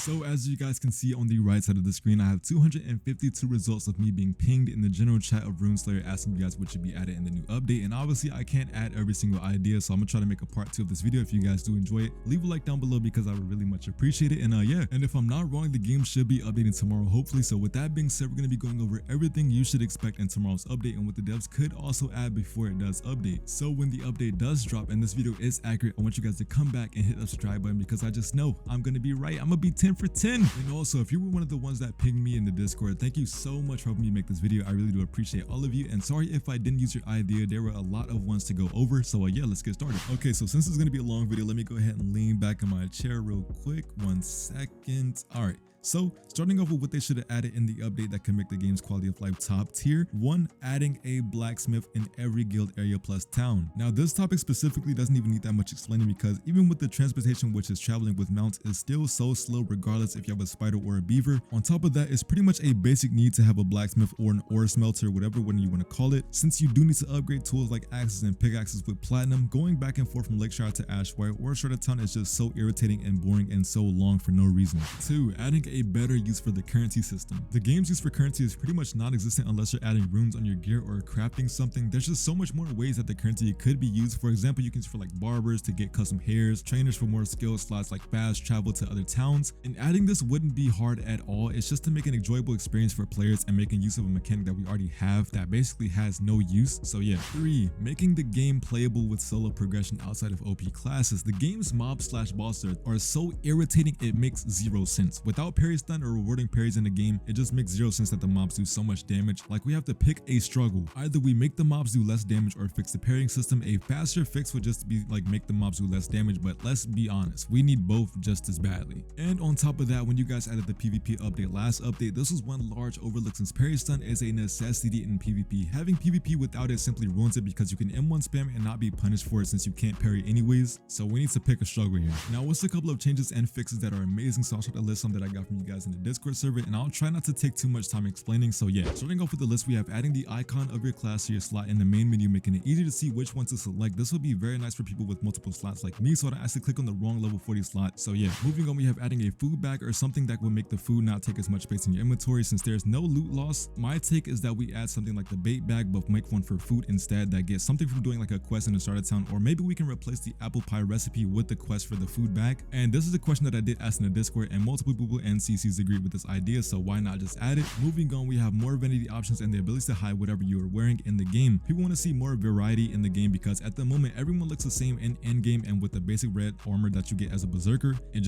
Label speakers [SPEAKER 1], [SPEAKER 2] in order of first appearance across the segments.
[SPEAKER 1] So as you guys can see on the right side of the screen, I have 252 results of me being pinged in the general chat of RuneSlayer asking you guys what should be added in the new update. And obviously I can't add every single idea, so I'm gonna try to make a part 2 of this video. If you guys do enjoy it, leave a like down below because I would really much appreciate it. And yeah, and if I'm not wrong, the game should be updating tomorrow, hopefully. So with that being said, we're gonna be going over everything you should expect in tomorrow's update and what the devs could also add before it does update. So when the update does drop and this video is accurate, I want you guys to come back and hit that subscribe button because I just know I'm gonna be right. I'm gonna be 10 for 10. And also, if you were one of the ones that pinged me in the Discord, thank you so much for helping me make this video. I really do appreciate all of you, and sorry if I didn't use your idea. There were a lot of ones to go over, so yeah, let's get started. Okay, so since it's gonna be a long video, let me go ahead and lean back in my chair real quick. 1 second. All right. So starting off with what they should have added in the update that can make the game's quality of life top tier. 1, adding a blacksmith in every guild area plus town. Now this topic specifically doesn't even need that much explaining because even with the transportation, which is traveling with mounts, is still so slow regardless if you have a spider or a beaver. On top of that, it's pretty much a basic need to have a blacksmith or an ore smelter, whatever one you want to call it, since you do need to upgrade tools like axes and pickaxes with platinum. Going back and forth from Lakeshire to Ashwire or Shredder Town is just so irritating and boring and so long for no reason. 2, adding a better use for the currency system. The game's use for currency is pretty much non-existent unless you're adding runes on your gear or crafting something. There's just so much more ways that the currency could be used. For example, you can use for like barbers to get custom hairs, trainers for more skill slots like fast travel to other towns, and adding this wouldn't be hard at all. It's just to make an enjoyable experience for players and making use of a mechanic that we already have that basically has no use. So yeah. 3, making the game playable with solo progression outside of OP classes. The game's mob/bosses are so irritating it makes zero sense. Without parry stun or rewarding parries in the game, it just makes zero sense that the mobs do so much damage. Like, we have to pick a struggle. Either we make the mobs do less damage or fix the parrying system. A faster fix would just be like make the mobs do less damage, but let's be honest, we need both just as badly. And on top of that, when you guys added the PvP update last update, this was one large overlook since parry stun is a necessity in PvP. Having PvP without it simply ruins it because you can M1 spam and not be punished for it since you can't parry anyways. So we need to pick a struggle here. Now, what's a couple of changes and fixes that are amazing? So I'll try to list some that I got from you guys in the Discord server, and I'll try not to take too much time explaining. So yeah, starting off with the list, we have adding the icon of your class to your slot in the main menu, making it easier to see which one to select. This would be very nice for people with multiple slots like me, so I don't actually click on the wrong level 40 slot. So yeah, moving on, we have adding a food bag or something that will make the food not take as much space in your inventory since there's no loot loss. My take is that we add something like the bait bag but make one for food instead that gets something from doing like a quest in the starter town, or maybe we can replace the apple pie recipe with the quest for the food bag. And this is a question that I did ask in the Discord and multiple people and CCs agreed with this idea, so why not just add it? Moving on, we have more vanity options and the ability to hide whatever you are wearing in the game. People want to see more variety in the game because at the moment everyone looks the same in endgame, and with the basic red armor that you get as a berserker, it's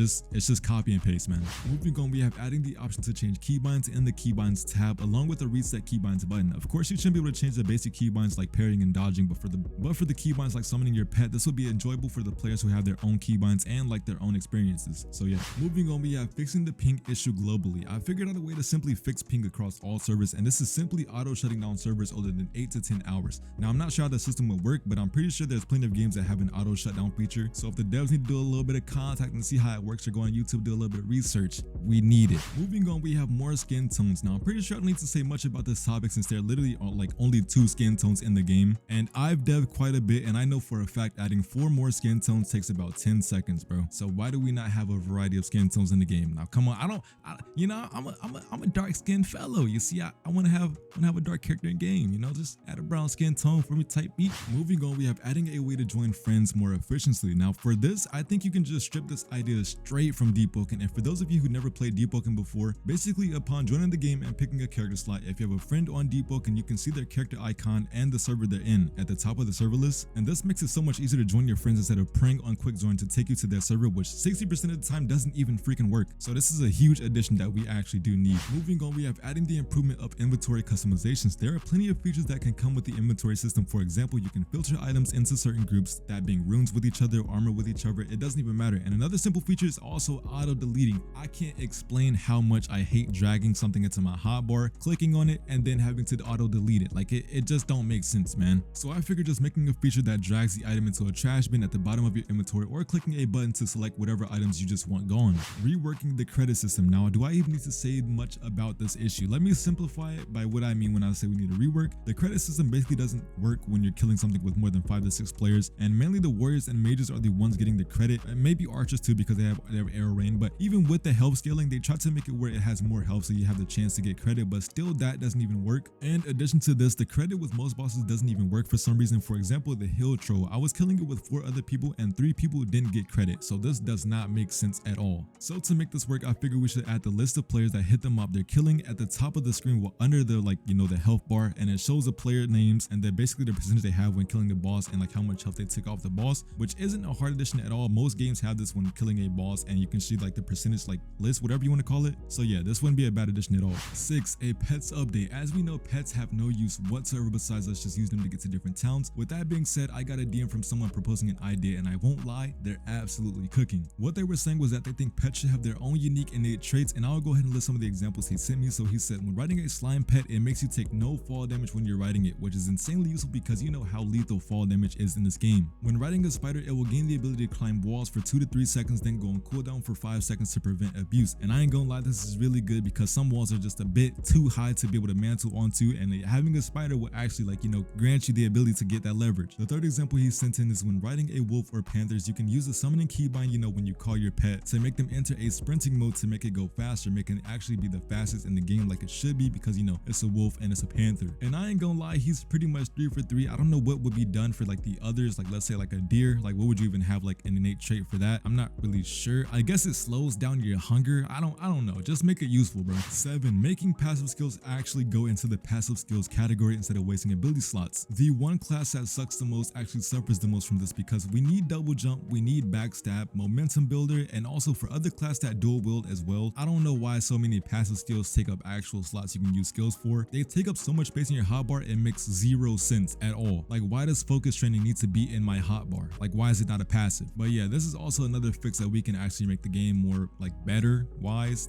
[SPEAKER 1] just copy and paste, man. Moving on, we have adding the option to change keybinds in the keybinds tab along with the reset keybinds button. Of course, you shouldn't be able to change the basic keybinds like parrying and dodging, but for the keybinds like summoning your pet, this will be enjoyable for the players who have their own keybinds and like their own experiences. So yeah, moving on, we have fixing the ping issue globally. I figured out a way to simply fix ping across all servers, and this is simply auto shutting down servers older than 8 to 10 hours. Now, I'm not sure how the system would work, but I'm pretty sure there's plenty of games that have an auto shutdown feature. So if the devs need to do a little bit of contact and see how it works, or go on YouTube, do a little bit of research, we need it. Moving on, we have more skin tones. Now, I'm pretty sure I don't need to say much about this topic since there literally are like only 2 skin tones in the game, and I've dev'd quite a bit, and I know for a fact adding 4 more skin tones takes about 10 seconds, bro. So why do we not have a variety of skin tones in the game? Now, come on, I'm a dark skinned fellow. You see, I want to have a dark character in game, you know, just add a brown skin tone for me type beat. Moving on, we have adding a way to join friends more efficiently. Now for this, I think you can just strip this idea straight from Deepwoken. And for those of you who never played Deepwoken before, basically upon joining the game and picking a character slot, if you have a friend on Deepwoken, you can see their character icon and the server they're in at the top of the server list. And this makes it so much easier to join your friends instead of praying on quick join to take you to their server, which 60% of the time doesn't even freaking work. So this is a huge addition that we actually do need. Moving on, we have adding the improvement of inventory customizations. There are plenty of features that can come with the inventory system. For example, you can filter items into certain groups, that being runes with each other, armor with each other, it doesn't even matter. And another simple feature is also auto deleting. I can't explain how much I hate dragging something into my hotbar, clicking on it, and then having to auto delete it. Like it just don't make sense, man. So I figured just making a feature that drags the item into a trash bin at the bottom of your inventory, or clicking a button to select whatever items you just want gone. Reworking the credit system system. Now, do I even need to say much about this issue? Let me simplify it by what I mean when I say we need a rework. The credit system basically doesn't work when you're killing something with more than 5 to 6 players, and mainly the warriors and mages are the ones getting the credit, and maybe archers too because they have arrow rain. But even with the health scaling, they try to make it where it has more health so you have the chance to get credit, but still that doesn't even work. And in addition to this, the credit with most bosses doesn't even work for some reason. For example, the hill troll, I was killing it with 4 other people and 3 people didn't get credit, so this does not make sense at all. So to make this work, I figured we should add the list of players that hit the mob they're killing at the top of the screen, well, under the the health bar, and it shows the player names and then basically the percentage they have when killing the boss and like how much health they took off the boss, which isn't a hard addition at all. Most games have this when killing a boss, and you can see like the percentage list, whatever you want to call it. So yeah, this wouldn't be a bad addition at all. 6, a pets update. As we know, pets have no use whatsoever besides us just using them to get to different towns. With that being said, I got a DM from someone proposing an idea, and I won't lie, they're absolutely cooking. What they were saying was that they think pets should have their own unique innate traits, and I'll go ahead and list some of the examples he sent me. So he said, when riding a slime pet, it makes you take no fall damage when you're riding it, which is insanely useful because you know how lethal fall damage is in this game. When riding a spider, it will gain the ability to climb walls for 2 to 3 seconds, then go on cooldown for 5 seconds to prevent abuse. And I ain't gonna lie, this is really good because some walls are just a bit too high to be able to mantle onto, and having a spider will actually grant you the ability to get that leverage. The third example he sent in is when riding a wolf or panthers, you can use the summoning keybind, when you call your pet, to make them enter a sprinting mode to make it go faster, making it actually be the fastest in the game like it should be because it's a wolf and it's a panther. And I ain't gonna lie, he's pretty much 3 for 3. I don't know what would be done for the others, let's say a deer, what would you even have an innate trait for that? I'm not really sure. I guess it slows down your hunger. I don't know, just make it useful, bro. 7, making passive skills actually go into the passive skills category instead of wasting ability slots. The one class that sucks the most actually suffers the most from this because we need double jump, we need backstab, momentum builder, and also for other class that dual wield as well. I don't know why so many passive skills take up actual slots you can use skills for. They take up so much space in your hotbar, it makes 0 sense at all. Why does focus training need to be in my hotbar? Why is it not a passive? But yeah, this is also another fix that we can actually make the game more better wise,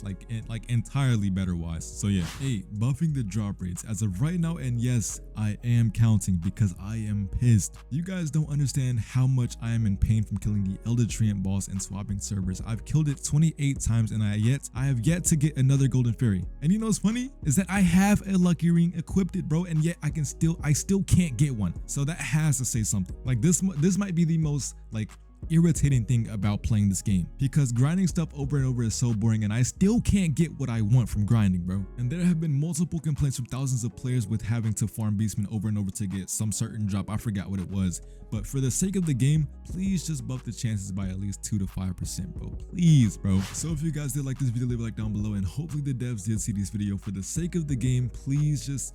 [SPEAKER 1] entirely better wise. So yeah. 8, buffing the drop rates as of right now, and yes, I am counting because I am pissed. You guys don't understand how much I am in pain from killing the Elder Treant boss and swapping servers. I've killed it 28 times and I have yet to get another golden fairy. And you know what's funny is that I have a lucky ring equipped it, bro, and yet I still can't get one. So that has to say something. This might be the most irritating thing about playing this game because grinding stuff over and over is so boring, and I still can't get what I want from grinding, bro. And there have been multiple complaints from thousands of players with having to farm beastmen over and over to get some certain drop. I forgot what it was, but for the sake of the game, please just buff the chances by at least 2 to 5%, bro. Please, bro. So if you guys did like this video, leave a like down below, and hopefully the devs did see this video. For the sake of the game, please just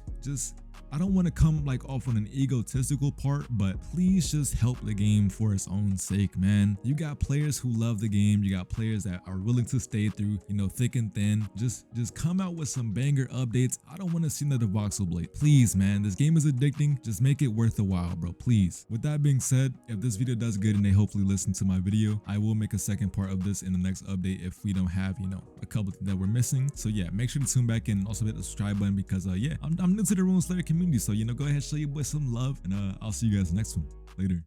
[SPEAKER 1] I don't want to come off on an egotistical part, but please just help the game for its own sake, man. You got players who love the game, you got players that are willing to stay through, thick and thin. Just come out with some banger updates. I don't want to see another voxel blade. Please, man, this game is addicting. Just make it worth the while, bro, please. With that being said, if this video does good and they hopefully listen to my video, I will make a second part of this in the next update if we don't have, a couple that we're missing. So yeah, make sure to tune back in and also hit the subscribe button because yeah, I'm new to the Rune Slayer community, so go ahead, show your boy some love, and I'll see you guys next one. Later.